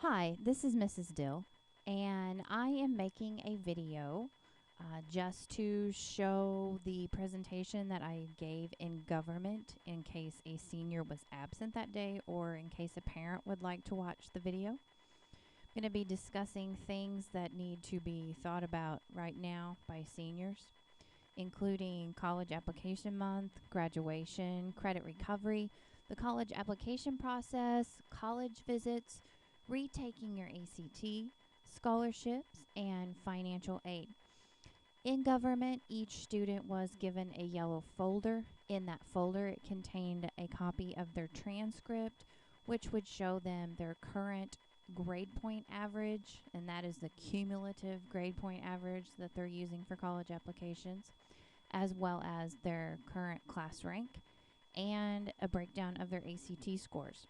Hi, this is Mrs. Dill, and I am making a video just to show the presentation that I gave in government in case a senior was absent that day or in case a parent would like to watch the video. I'm going to be discussing things that need to be thought about right now by seniors, including college application month, graduation, credit recovery, the college application process, college visits, retaking your ACT, scholarships, and financial aid. In government, each student was given a yellow folder. In that folder, it contained a copy of their transcript, which would show them their current grade point average, and that is the cumulative grade point average that they're using for college applications, as well as their current class rank and a breakdown of their ACT scores.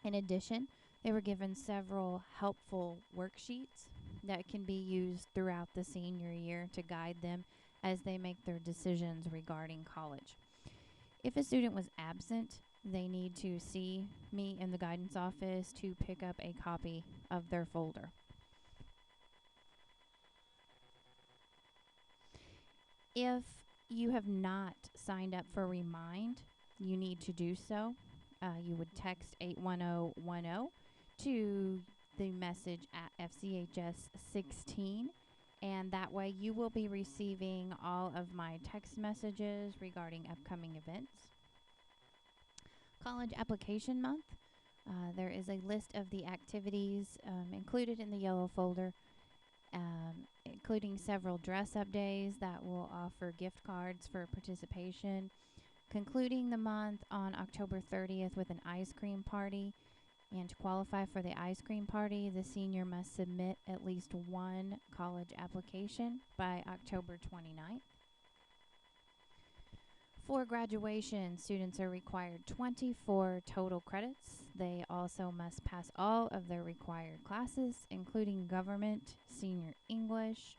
In addition, they were given several helpful worksheets that can be used throughout the senior year to guide them as they make their decisions regarding college. If a student was absent, they need to see me in the guidance office to pick up a copy of their folder. If you have not signed up for Remind, you need to do so. You would text 81010 to the message at FCHS 16, and that way you will be receiving all of my text messages regarding upcoming events. College application month. There is a list of the activities included in the yellow folder, including several dress-up days that will offer gift cards for participation, concluding the month on October 30th with an ice cream party. And to qualify for the ice cream party, the senior must submit at least one college application by October 29th. For graduation, students are required 24 total credits. They also must pass all of their required classes, including government, senior English,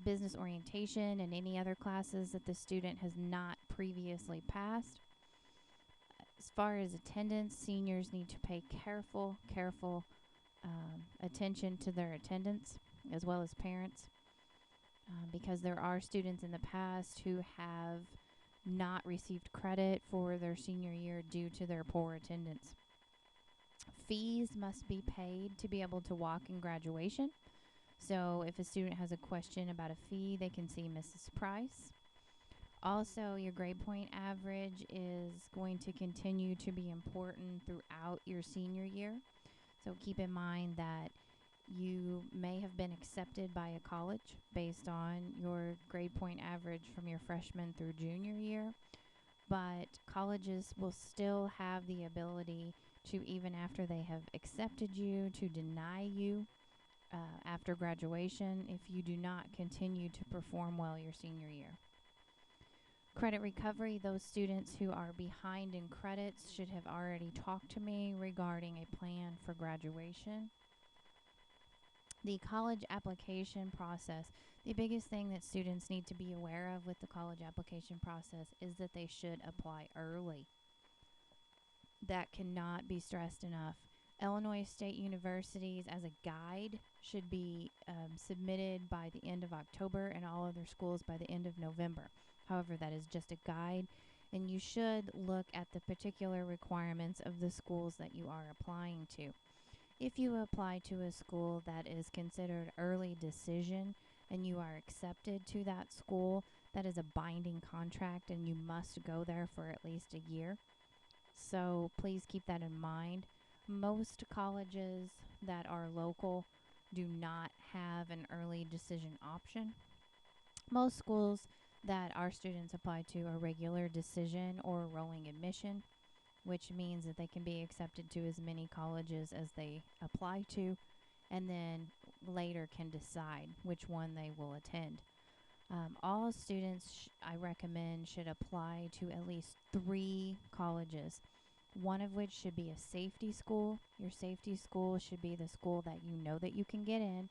business orientation, and any other classes that the student has not previously passed. As far as attendance, seniors need to pay careful attention to their attendance, as well as parents, because there are students in the past who have not received credit for their senior year due to their poor attendance. Fees must be paid to be able to walk in graduation. So if a student has a question about a fee, they can see Mrs. Price. Also, your grade point average is going to continue to be important throughout your senior year. So keep in mind that you may have been accepted by a college based on your grade point average from your freshman through junior year, but colleges will still have the ability to, even after they have accepted you, to deny you after graduation if you do not continue to perform well your senior year. Credit recovery, those students who are behind in credits should have already talked to me regarding a plan for graduation. The college application process, the biggest thing that students need to be aware of with the college application process is that they should apply early. That cannot be stressed enough. Illinois State Universities, as a guide, should be submitted by the end of October, and all other schools by the end of November. However, that is just a guide, and you should look at the particular requirements of the schools that you are applying to. If you apply to a school that is considered early decision and you are accepted to that school, that is a binding contract and you must go there for at least a year. So please keep that in mind. Most colleges that are local do not have an early decision option. Most schools that our students apply to are regular decision or rolling admission, which means that they can be accepted to as many colleges as they apply to, and then later can decide which one they will attend. All students, I recommend, should apply to at least 3 colleges, one of which should be a safety school. Your safety school should be the school that you know that you can get in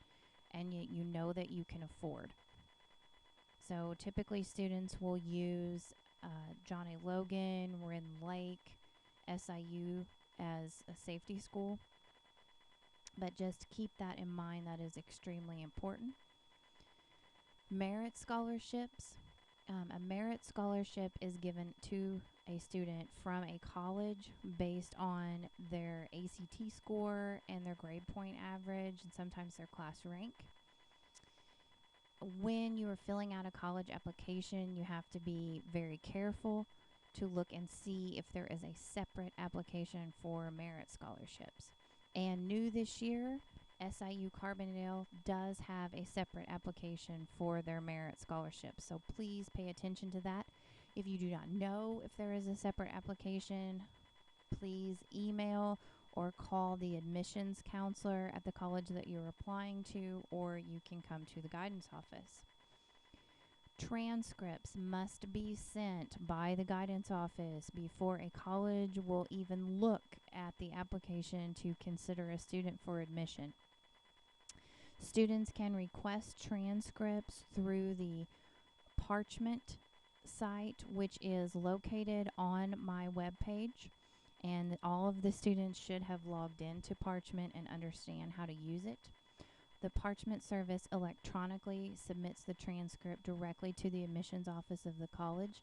and yet you know that you can afford. So typically students will use Johnny Logan, Wren Lake, SIU as a safety school. But just keep that in mind. That is extremely important. Merit scholarships. A merit scholarship is given to a student from a college based on their ACT score and their grade point average and sometimes their class rank. When you are filling out a college application, you have to be very careful to look and see if there is a separate application for merit scholarships. And new this year, SIU Carbondale does have a separate application for their merit scholarship. So please pay attention to that. If you do not know if there is a separate application, please email or call the admissions counselor at the college that you're applying to, or you can come to the guidance office. Transcripts must be sent by the guidance office before a college will even look at the application to consider a student for admission. Students can request transcripts through the Parchment site, which is located on my webpage, and all of the students should have logged into Parchment and understand how to use it. The Parchment service electronically submits the transcript directly to the admissions office of the college.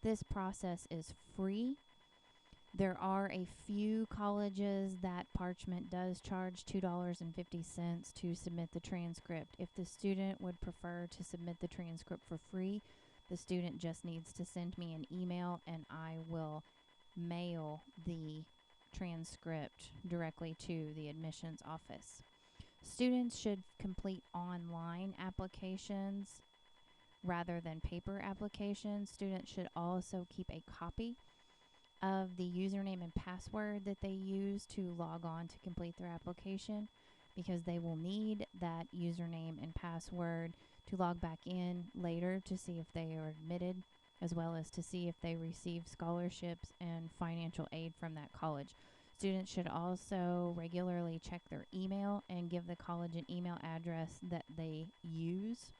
This process is free. There are a few colleges that Parchment does charge $2.50 to submit the transcript. If the student would prefer to submit the transcript for free, the student just needs to send me an email and I will mail the transcript directly to the admissions office. Students should complete online applications rather than paper applications. Students should also keep a copy of the username and password that they use to log on to complete their application, because they will need that username and password to log back in later to see if they are admitted, as well as to see if they receive scholarships and financial aid from that college. Students should also regularly check their email and give the college an email address that they use,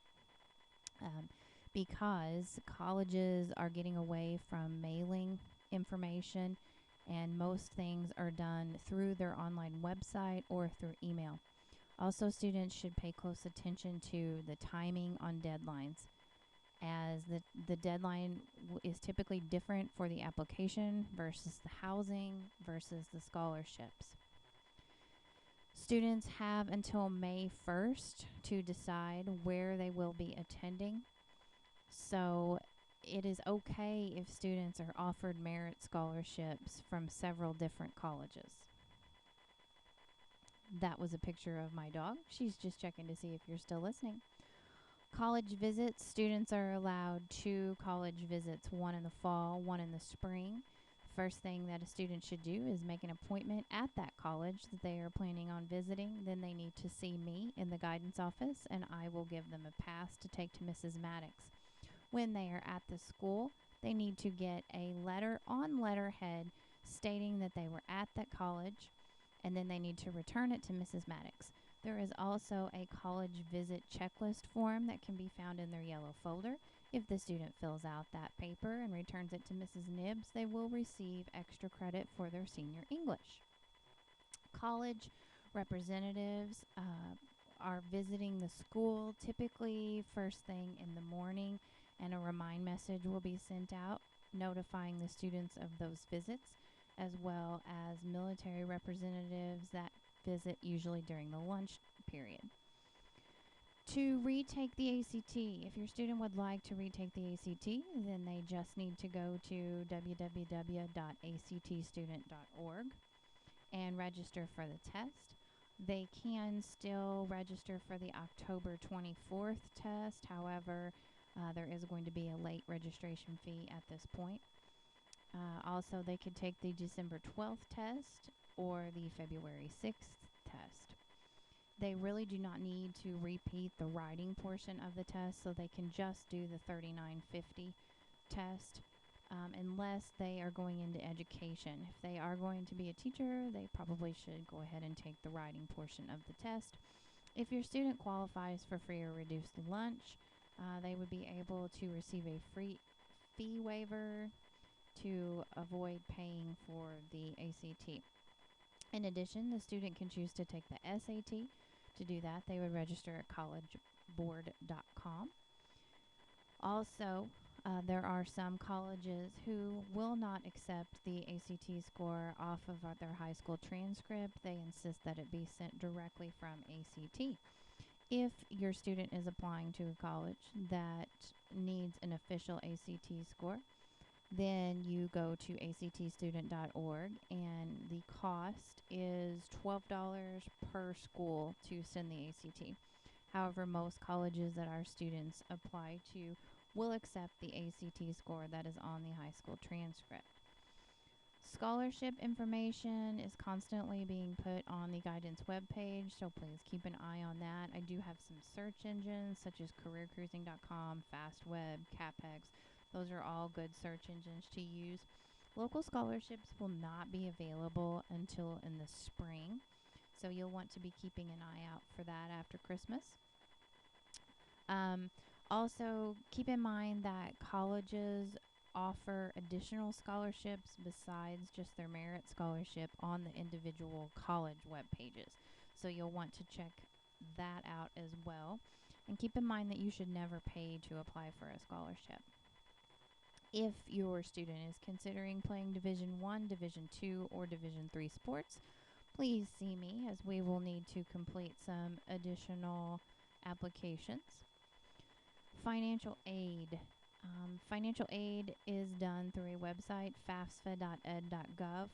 because colleges are getting away from mailing information, and most things are done through their online website or through email. Also, students should pay close attention to the timing on deadlines, as the deadline is typically different for the application versus the housing versus the scholarships. Students have until May 1st to decide where they will be attending. So it is okay if students are offered merit scholarships from several different colleges. That was a picture of my dog. She's just checking to see if you're still listening. College visits. Students are allowed 2 college visits, one in the fall, one in the spring. First thing that a student should do is make an appointment at that college that they are planning on visiting. Then they need to see me in the guidance office, and I will give them a pass to take to Mrs. Maddox. When they are at the school, they need to get a letter on letterhead stating that they were at that college, and then they need to return it to Mrs. Maddox. There is also a college visit checklist form that can be found in their yellow folder. If the student fills out that paper and returns it to Mrs. Nibbs, they will receive extra credit for their senior English. College representatives are visiting the school typically first thing in the morning, and a remind message will be sent out notifying the students of those visits, as well as military representatives that visit usually during the lunch period. To retake the ACT, if your student would like to retake the ACT, then they just need to go to www.actstudent.org and register for the test. They can still register for the October 24th test. However, there is going to be a late registration fee at this point. Also, they could take the December 12th test or the February 6th test. They really do not need to repeat the writing portion of the test, so they can just do the 3950 test, unless they are going into education. If they are going to be a teacher, they probably should go ahead and take the writing portion of the test. If your student qualifies for free or reduced lunch, they would be able to receive a free fee waiver to avoid paying for the ACT. In addition, the student can choose to take the SAT. To do that, they would register at collegeboard.com. Also, there are some colleges who will not accept the ACT score off of their high school transcript. They insist that it be sent directly from ACT. If your student is applying to a college that needs an official ACT score, then you go to actstudent.org, and the cost is $12 per school to send the ACT. However, most colleges that our students apply to will accept the ACT score that is on the high school transcript. Scholarship information is constantly being put on the guidance webpage, so please keep an eye on that. I do have some search engines such as careercruising.com, FastWeb, CapEx. Those are all good search engines to use. Local scholarships will not be available until in the spring, so you'll want to be keeping an eye out for that after Christmas. Also, keep in mind that colleges offer additional scholarships besides just their merit scholarship on the individual college web pages. So you'll want to check that out as well. And keep in mind that you should never pay to apply for a scholarship. If your student is considering playing Division I, Division II, or Division III sports, please see me, as we will need to complete some additional applications. Financial aid. Financial aid is done through a website, fafsa.ed.gov.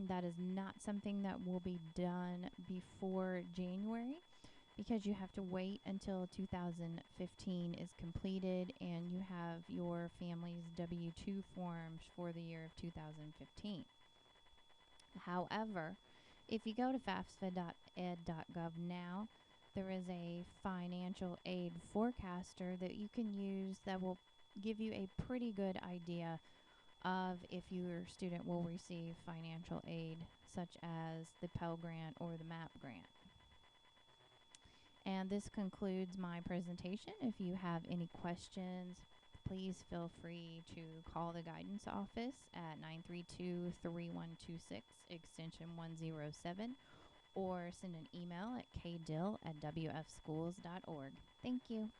That is not something that will be done before January, because you have to wait until 2015 is completed and you have your family's W-2 forms for the year of 2015. However, if you go to fafsa.ed.gov now, there is a financial aid forecaster that you can use that will give you a pretty good idea of if your student will receive financial aid, such as the Pell Grant or the MAP Grant. And this concludes my presentation. If you have any questions, please feel free to call the guidance office at 932-3126, extension 107, or send an email at kdill@wfschools.org. Thank you.